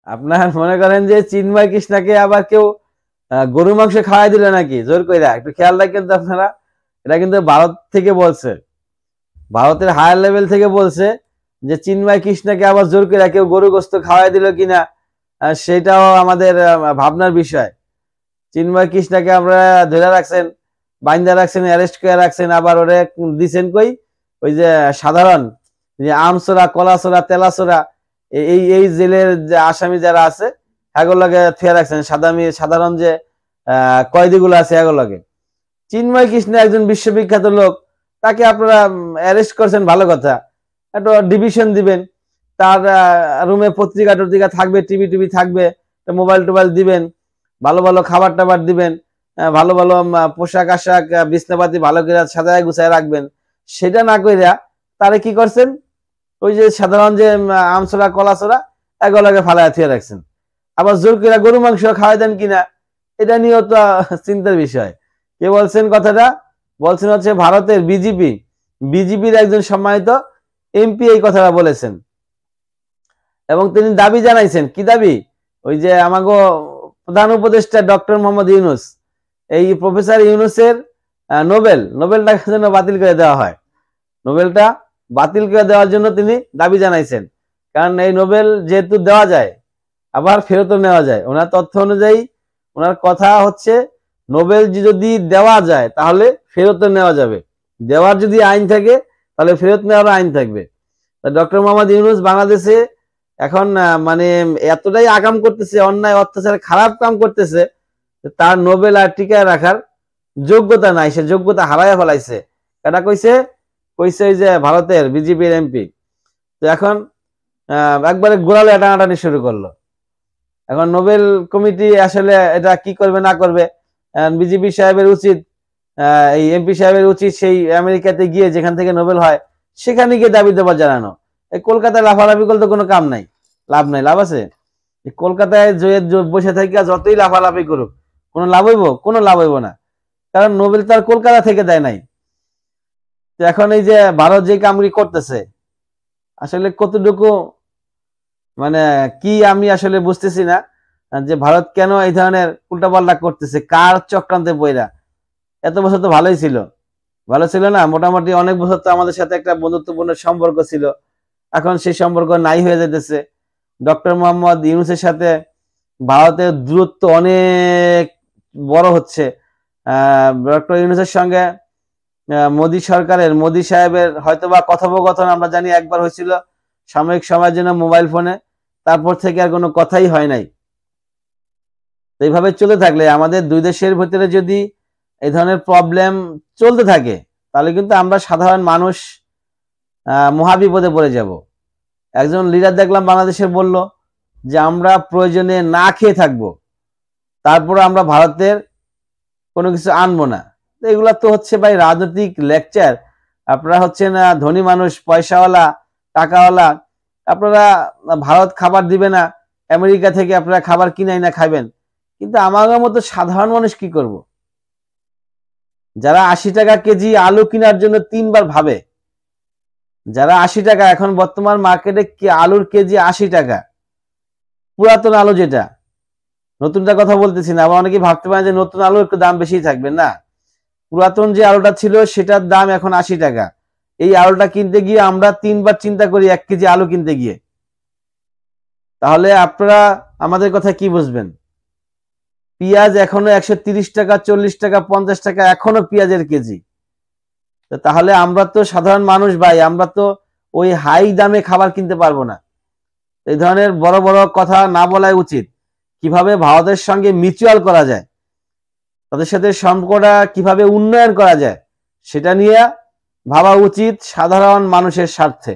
আপনার মনে করেন যে চিন্ময় কৃষ্ণাকে আবার কেউ গরু মাংস খাওয়াই দিল নাকি জোর কইরা, একটু খেয়াল রাখেন তো আপনারা। এটা কিন্তু ভারত থেকে বলছে, ভারতের হায়ার লেভেল থেকে বলছে যে চিন্ময় কৃষ্ণাকে আবার জোর করে কেউ গরু গোস্ত খাওয়াই দিল কিনা, সেটাও আমাদের ভাবনার বিষয়। চিন্ময় কৃষ্ণাকে আপনারা ধরে রাখছেন, বাইন্দা রাখছেন, অ্যারেস্ট করে রাখছেন, আবার ওরে দিছেন কই ওই যে সাধারণ যে আমসোরা, কলাসোরা, তেলাসোরা, এই এই জেলের যে আসামি যারা আছে এগুলোকে থুয়ে রাখছেন, সাধারণ যে কয়েদিগুলো আছে এগুলোকে। চিন্ময় কৃষ্ণ একজন বিশ্ববিখ্যাত লোক, তাকে আপনারা অ্যারেস্ট করছেন, ভালো কথা, একটা ডিভিশন দিবেন, তার রুমে পত্রিকা টত্রিকা থাকবে, টিভি থাকবে, মোবাইল টোবাইল দিবেন, ভালো ভালো খাবার টাবার দিবেন, ভালো ভালো পোশাক আশাক বিছনাপাতি ভালো করে সাজায় গুছায় রাখবেন। সেটা না কইরা তারে কি করছেন, ওই যে সাধারণ যে আমসোরা, কলাসোরা এগুলোকে ফালায় থুয়ে রাখছেন। আবার জোর করে গরু মাংস খাওয়াই দেন কিনা, এটা নিয়েও তো চিন্তার বিষয়। কে বলছেন কথাটা? বলছেন হচ্ছে ভারতের বিজেপির একজন সম্মানিত এমপি এই কথাটা বলেছেন, এবং তিনি দাবি জানাইছেন, কি দাবি? ওই যে আমাগো প্রধান উপদেষ্টা ডক্টর মোহাম্মদ ইউনুস, এই প্রফেসর ইউনুসের নোবেলটা যেন বাতিল করে দেওয়া হয়, নোবেলটা বাতিল করে দেওয়ার জন্য তিনি দাবি জানাইছেন। কারণ এই নোবেল যেহেতু দেওয়া যায় আবার ফেরতও নেওয়া যায়, ওনার তথ্য অনুযায়ী ওনার কথা হচ্ছে নোবেল যদি দেওয়া যায় তাহলে ফেরতও নেওয়া যাবে, দেওয়ার যদি আইন থাকে তাহলে ফেরত নেওয়ার আইন থাকবে। ডক্টর মোহাম্মদ ইউনুস বাংলাদেশে এখন মানে এতটাই আকাম করতেছে, অন্যায় অত্যাচার খারাপ কাম করতেছে, তার নোবেল আর টিকায় রাখার যোগ্যতা নাই, সে যোগ্যতা হারাইয়া ফেলাইছে। এটা কইছে ওই যে ভারতের বিজেপির এমপি। তো এখন একবারে গোড়ালে টানাটানি শুরু করলো। এখন নোবেল কমিটি আসলে এটা কি করবে না করবে, বিজেপি সাহেবের উচিত, এই এমপি সাহেবের উচিত সেই আমেরিকাতে গিয়ে, যেখান থেকে নোবেল হয়, সেখানে গিয়ে দাবি দেওয়া জানানো। এই কলকাতায় লাফালাফি করলে তো কোনো কাম নাই, লাভ নাই। লাভ আছে? কলকাতায় বসে থেকে যতই লাফালাফি করুক কোনো লাভ হইব? কোনো লাভ হইব না, কারণ নোবেল তো আর কলকাতা থেকে দেয় নাই। তো এখন এই যে ভারত যে কামড়ি করতেছে, আসলে কতটুকু মানে কি আমি আসলে বুঝতেছি না, যে ভারত কেন এই ধরনের উল্টাপাল্টা করতেছে, কার চক্রান্তে পয়রা। এত বছর তো ভালোই ছিল, ভালো ছিল না? মোটামুটি অনেক বছর তো আমাদের সাথে একটা বন্ধুত্বপূর্ণ সম্পর্ক ছিল, এখন সেই সম্পর্ক নাই হয়ে যেতেছে। ডক্টর মোহাম্মদ ইউনুসের সাথে ভারতের দূরত্ব অনেক বড় হচ্ছে। ডক্টর ইউনুসের সঙ্গে মোদী সাহেবের হয়তোবা কথোপকথন আমরা জানি একবার হয়েছিল সাময়িক সময়ের জন্য মোবাইল ফোনে, তারপর থেকে আর কোনো কথাই হয় নাই। এইভাবে চলতে থাকলে আমাদের দুই দেশের ভিতরে যদি এই ধরনের প্রবলেম চলতে থাকে, তাহলে কিন্তু আমরা সাধারণ মানুষ মহাবিপদে পড়ে যাব। একজন লিডার দেখলাম বাংলাদেশের বলল যে আমরা প্রয়োজনে না খেয়ে থাকবো, তারপরে আমরা ভারতের কোনো কিছু আনবো না। এগুলা তো হচ্ছে ভাই রাজনৈতিক লেকচার। আপনারা হচ্ছে না ধনী মানুষ, পয়সাওয়ালা, টাকাওয়ালা, আপনারা ভারত খাবার দিবে না, আমেরিকা থেকে আপনারা খাবার কিনাই না খাবেন, কিন্তু আমার মতো সাধারণ মানুষ কি করব? যারা 80 টাকা কেজি আলু কেনার জন্য 3 বার ভাবে, যারা 80 টাকা, এখন বর্তমান মার্কেটে আলুর কেজি 80 টাকা, পুরাতন আলু যেটা, নতুনটা কথা বলতেছি না। আবার অনেকে ভাবতে পারেন যে নতুন আলুর একটু দাম বেশি থাকবে, না, পুরাতন যে আলুটা ছিল সেটার দাম এখন 80 টাকা। এই আলুটা কিনতে গিয়ে আমরা 3 বার চিন্তা করি 1 কেজি আলু কিনতে গিয়ে। তাহলে আপনারা আমাদের কথা কি বুঝবেন? পেঁয়াজ এখনো 130 টাকা, 40 টাকা, 50 টাকা এখনো পেঁয়াজের কেজি। তাহলে আমরা তো সাধারণ মানুষ ভাই, আমরা তো ওই হাই দামে খাবার কিনতে পারবো না। এই ধরনের বড় বড় কথা না বলাই উচিত। কিভাবে ভারতের সঙ্গে মিউচুয়াল করা যায়, তাদের সাথে সম্পর্কটা কিভাবে উন্নয়ন করা যায়, সেটা নিয়ে ভাবা উচিত সাধারণ মানুষের স্বার্থে।